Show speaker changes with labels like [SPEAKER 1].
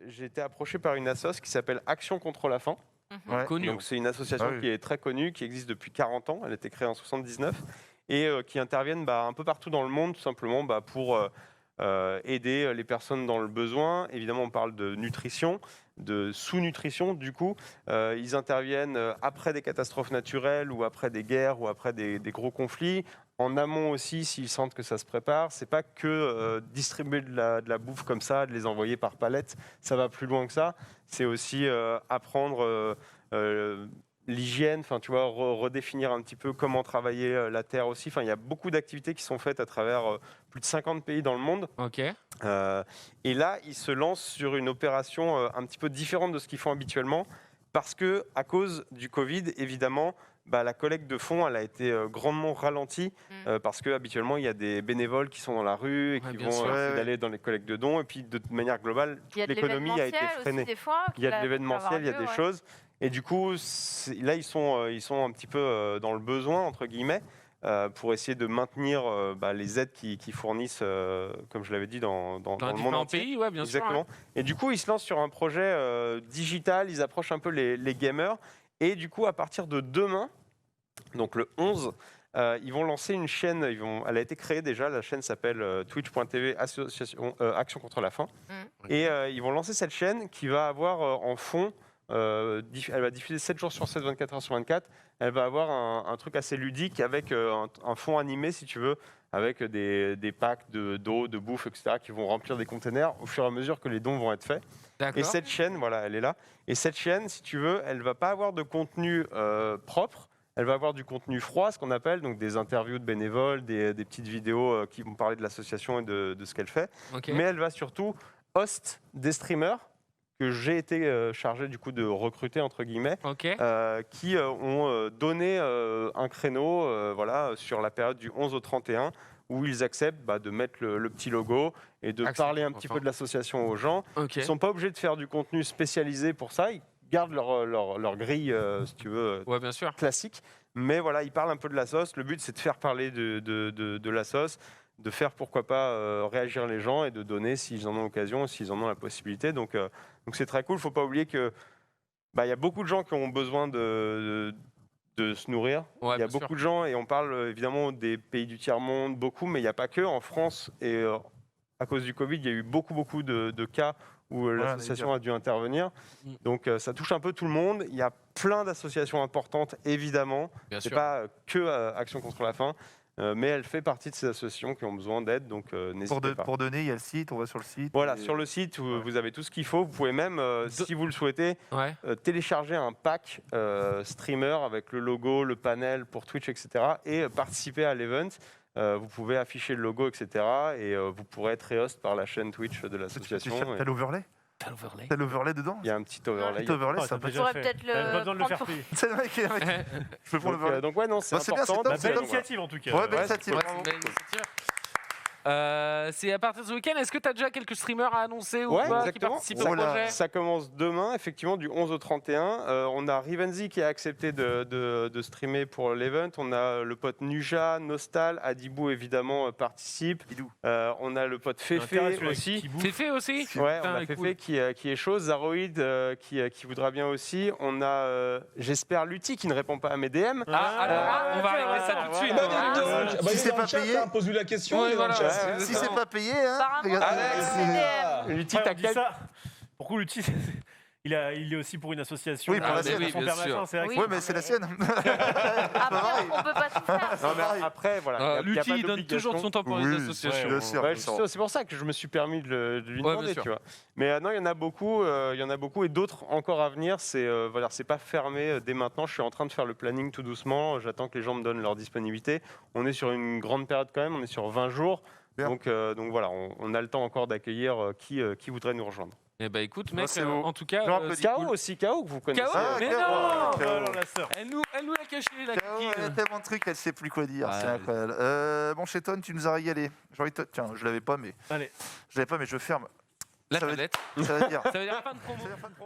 [SPEAKER 1] J'ai été approché par une assoce qui s'appelle Action contre la faim.
[SPEAKER 2] Ouais.
[SPEAKER 3] Connu.
[SPEAKER 1] Donc c'est une association qui est très connue, qui existe depuis 40 ans. Elle a été créée en 79 et qui interviennent un peu partout dans le monde, tout simplement pour aider les personnes dans le besoin. Évidemment, on parle de nutrition, de sous-nutrition. Du coup, ils interviennent après des catastrophes naturelles ou après des guerres ou après des gros conflits. En amont aussi, s'ils sentent que ça se prépare, c'est pas que distribuer de la bouffe comme ça, de les envoyer par palette, ça va plus loin que ça. C'est aussi apprendre l'hygiène, enfin tu vois, redéfinir un petit peu comment travailler la terre aussi. Enfin, il y a beaucoup d'activités qui sont faites à travers plus de 50 pays dans le monde.
[SPEAKER 3] Ok.
[SPEAKER 1] Et là, ils se lancent sur une opération un petit peu différente de ce qu'ils font habituellement, parce que à cause du Covid, évidemment, la collecte de fonds, elle a été grandement ralentie parce que habituellement, il y a des bénévoles qui sont dans la rue et qui
[SPEAKER 3] bien
[SPEAKER 1] vont
[SPEAKER 3] sûr.
[SPEAKER 1] essayer d'aller dans les collectes de dons. Et puis, de manière globale,
[SPEAKER 4] Il y a
[SPEAKER 1] toute
[SPEAKER 4] de
[SPEAKER 1] l'économie a été
[SPEAKER 4] l'événementiel
[SPEAKER 1] freinée.
[SPEAKER 4] aussi, des fois,
[SPEAKER 1] Il y a de l'événementiel, il y a des choses. Et du coup, là, ils sont un petit peu dans le besoin, entre guillemets, pour essayer de maintenir les aides qu'ils fournissent, comme je l'avais dit, dans le monde entier.
[SPEAKER 3] Pays, ouais, bien
[SPEAKER 1] Exactement.
[SPEAKER 3] sûr.
[SPEAKER 1] Et du coup, ils se lancent sur un projet digital, ils approchent un peu les gamers. Et du coup, à partir de demain, donc le 11, ils vont lancer une chaîne. Elle a été créée déjà, la chaîne s'appelle twitch.tv Action contre la faim. Et ils vont lancer cette chaîne qui va avoir en fond, elle va diffuser 7 jours sur 7, 24 heures sur 24. Elle va avoir un truc assez ludique avec un fond animé, si tu veux, avec des packs d'eau, de bouffe, etc., qui vont remplir des containers au fur et à mesure que les dons vont être faits. Et
[SPEAKER 3] D'accord.
[SPEAKER 1] cette chaîne, voilà, elle est là. Et cette chaîne, si tu veux, elle va pas avoir de contenu propre. Elle va avoir du contenu froid, ce qu'on appelle, donc des interviews de bénévoles, des petites vidéos qui vont parler de l'association et de ce qu'elle fait.
[SPEAKER 3] Ok.
[SPEAKER 1] Mais elle va surtout host des streamers que j'ai été chargé du coup de recruter entre guillemets,
[SPEAKER 3] Ok.
[SPEAKER 1] qui ont donné un créneau sur la période du 11 au 31 où ils acceptent de mettre le petit logo et de
[SPEAKER 3] Action
[SPEAKER 1] parler un
[SPEAKER 3] contre
[SPEAKER 1] petit
[SPEAKER 3] la
[SPEAKER 1] peu de l'association aux gens.
[SPEAKER 3] Ok.
[SPEAKER 1] Ils ne sont pas obligés de faire du contenu spécialisé pour ça. Ils gardent leur grille, si tu veux,
[SPEAKER 3] Ouais, bien sûr.
[SPEAKER 1] classique. Mais voilà, ils parlent un peu de la sauce. Le but, c'est de faire parler de la sauce, de faire, pourquoi pas, réagir les gens et de donner s'ils en ont l'occasion, s'ils en ont la possibilité. Donc c'est très cool. Il ne faut pas oublier que y a beaucoup de gens qui ont besoin de se nourrir.
[SPEAKER 3] Ouais,
[SPEAKER 1] Il y a
[SPEAKER 3] bien
[SPEAKER 1] beaucoup
[SPEAKER 3] sûr.
[SPEAKER 1] de gens, et on parle évidemment des pays du tiers-monde, beaucoup, mais il n'y a pas que. En France, et à cause du Covid, il y a eu beaucoup de cas où l'association a dû intervenir. Donc ça touche un peu tout le monde. Il y a plein d'associations importantes, évidemment.
[SPEAKER 3] Bien
[SPEAKER 1] C'est
[SPEAKER 3] sûr.
[SPEAKER 1] pas que Action contre la faim, mais elle fait partie de ces associations qui ont besoin d'aide, donc n'hésitez pas.
[SPEAKER 2] Pour donner, il y a le site, on va sur le site.
[SPEAKER 1] Voilà, sur le site, vous avez tout ce qu'il faut. Vous pouvez même, si vous le souhaitez,
[SPEAKER 3] Ouais.
[SPEAKER 1] télécharger un pack streamer avec le logo, le panel pour Twitch, etc. et participer à l'event. Vous pouvez afficher le logo, etc. et vous pourrez être rehost par la chaîne Twitch de l'association.
[SPEAKER 2] T'as l'overlay
[SPEAKER 3] T'as l'overlay.
[SPEAKER 2] T'as l'overlay dedans?
[SPEAKER 1] Il y a un petit overlay.
[SPEAKER 2] Petit overlay,
[SPEAKER 5] Oh,
[SPEAKER 2] ça
[SPEAKER 5] t'as
[SPEAKER 2] peut
[SPEAKER 5] déjà
[SPEAKER 4] pourrais
[SPEAKER 5] fait.
[SPEAKER 4] peut-être le
[SPEAKER 5] T'as pas besoin de le
[SPEAKER 4] prendre
[SPEAKER 5] faire
[SPEAKER 4] pour-
[SPEAKER 5] payer.
[SPEAKER 2] C'est vrai qu'il y a un mec. Je peux pour le voler.
[SPEAKER 1] Donc ouais, non, c'est
[SPEAKER 2] Bah, c'est bien,
[SPEAKER 1] important.
[SPEAKER 2] c'est top,
[SPEAKER 5] Belle
[SPEAKER 2] c'est top.
[SPEAKER 5] initiative en tout cas.
[SPEAKER 2] Ouais, belle
[SPEAKER 1] Ouais,
[SPEAKER 2] initiative.
[SPEAKER 3] Ouais, c'est une belle initiative. C'est à partir de ce week-end. Est-ce que tu as déjà quelques streamers à annoncer ou
[SPEAKER 1] Ouais,
[SPEAKER 3] pas qui
[SPEAKER 1] exactement.
[SPEAKER 3] participent
[SPEAKER 2] Oh
[SPEAKER 3] au
[SPEAKER 2] là.
[SPEAKER 3] projet?
[SPEAKER 1] Ça commence demain, effectivement, du 11 au 31. On a Rivenzi qui a accepté de streamer pour l'event. On a le pote Nuja, Nostal, Adibou évidemment participe.
[SPEAKER 2] Bidou.
[SPEAKER 1] On a le pote Féfé aussi.
[SPEAKER 3] Féfé aussi?
[SPEAKER 1] Ouais,
[SPEAKER 3] Putain,
[SPEAKER 1] on a
[SPEAKER 3] cool.
[SPEAKER 1] Féfé qui est chaud, Zaroïd qui voudra bien aussi. On a, j'espère, Lutti qui ne répond pas à mes DM.
[SPEAKER 3] Ah, alors, on va régler ça tout de suite.
[SPEAKER 6] Bah, dis donc.
[SPEAKER 2] Si
[SPEAKER 6] il est
[SPEAKER 2] c'est
[SPEAKER 6] dans
[SPEAKER 2] pas
[SPEAKER 6] le chat,
[SPEAKER 2] payé-
[SPEAKER 6] hein, pose-lui la question.
[SPEAKER 3] Ouais,
[SPEAKER 6] il est dans le
[SPEAKER 3] voilà.
[SPEAKER 6] chat.
[SPEAKER 2] Si c'est pas payé, hein.
[SPEAKER 4] Apparemment,
[SPEAKER 2] Regarde.
[SPEAKER 4] c'est
[SPEAKER 1] Lutti,
[SPEAKER 5] Après,
[SPEAKER 1] t'as
[SPEAKER 5] on dit
[SPEAKER 1] quel...
[SPEAKER 5] ça. Pour coup, l'outil, il est aussi pour une association.
[SPEAKER 2] Oui, pour la
[SPEAKER 5] de
[SPEAKER 2] sienne.
[SPEAKER 3] Oui,
[SPEAKER 5] son
[SPEAKER 3] bien
[SPEAKER 5] père
[SPEAKER 3] sûr.
[SPEAKER 5] machin, c'est vrai que
[SPEAKER 4] Oui.
[SPEAKER 2] Ouais, mais c'est la sienne.
[SPEAKER 4] Après, on peut pas tout faire.
[SPEAKER 1] Non, mais après, voilà. il y a
[SPEAKER 3] L'outil
[SPEAKER 1] pas
[SPEAKER 3] il donne toujours de son temps pour les
[SPEAKER 2] Oui,
[SPEAKER 3] associations.
[SPEAKER 2] bien sûr.
[SPEAKER 1] Ouais, c'est pour ça que je me suis permis de lui
[SPEAKER 3] Ouais,
[SPEAKER 1] demander,
[SPEAKER 3] bien sûr.
[SPEAKER 1] tu vois. Mais non, il y en a beaucoup, et d'autres encore à venir. C'est pas fermé dès maintenant. Je suis en train de faire le planning tout doucement. J'attends que les gens me donnent leur disponibilité. On est sur une grande période quand même. On est sur 20 jours.
[SPEAKER 2] Bien.
[SPEAKER 1] Donc voilà, on a le temps encore d'accueillir qui voudrait nous rejoindre.
[SPEAKER 3] Eh ben écoute, mec,
[SPEAKER 2] c'est beau.
[SPEAKER 3] en tout cas,
[SPEAKER 2] Je m'applaudis.
[SPEAKER 3] c'est
[SPEAKER 1] Kao
[SPEAKER 3] cool.
[SPEAKER 1] aussi, Kao que vous connaissez.
[SPEAKER 3] Kao,
[SPEAKER 2] Ah,
[SPEAKER 3] mais
[SPEAKER 2] Kao,
[SPEAKER 3] non
[SPEAKER 2] Kao.
[SPEAKER 5] Oh, alors, la sœur.
[SPEAKER 3] Elle nous l'a caché, la
[SPEAKER 2] Kao, elle a
[SPEAKER 3] coquine.
[SPEAKER 2] tellement de trucs, elle sait plus quoi dire.
[SPEAKER 3] Ouais.
[SPEAKER 2] C'est incroyable. Bon, Chéton, tu nous as régalé. J'ai envie de Tiens, je l'avais pas, mais
[SPEAKER 5] Allez.
[SPEAKER 2] je ferme.
[SPEAKER 3] La
[SPEAKER 2] Ça veut-
[SPEAKER 3] tablette.
[SPEAKER 2] Ça veut dire.
[SPEAKER 3] Ça veut dire fin de promo.
[SPEAKER 2] Ça veut dire fin de